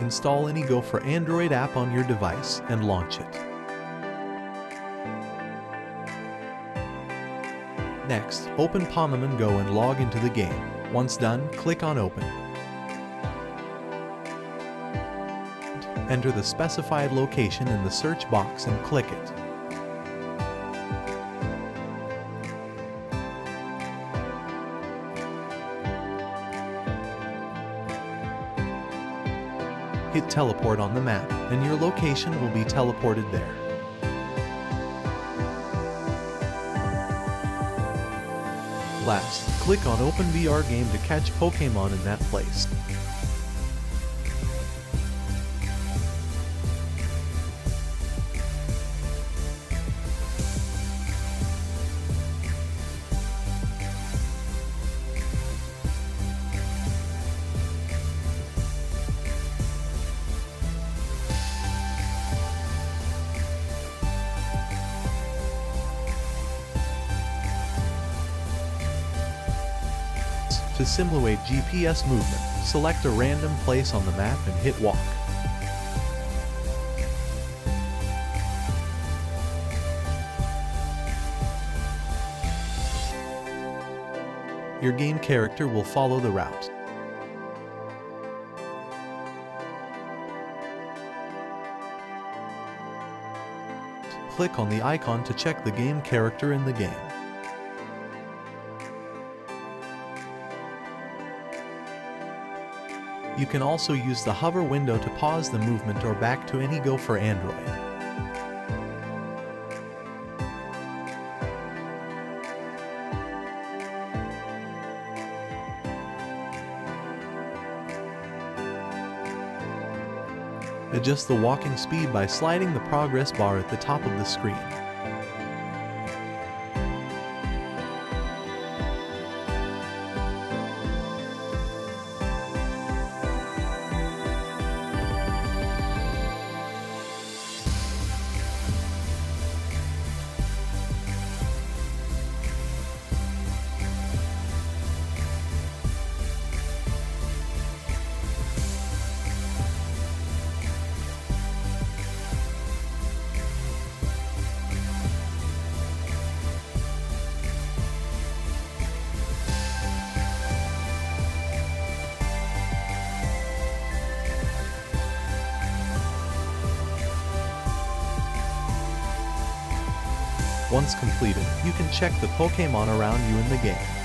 install AnyGo for Android app on your device and launch it. Next, open Pokémon Go and log into the game. Once done, click on Open. Enter the specified location in the search box and click it. Hit teleport on the map, and your location will be teleported there. Last, click on Open VR game to catch Pokémon in that place. To simulate GPS movement, select a random place on the map and hit walk. Your game character will follow the route. Click on the icon to check the game character in the game. You can also use the hover window to pause the movement or back to AnyGo for Android. Adjust the walking speed by sliding the progress bar at the top of the screen. Once completed, you can check the Pokémon around you in the game.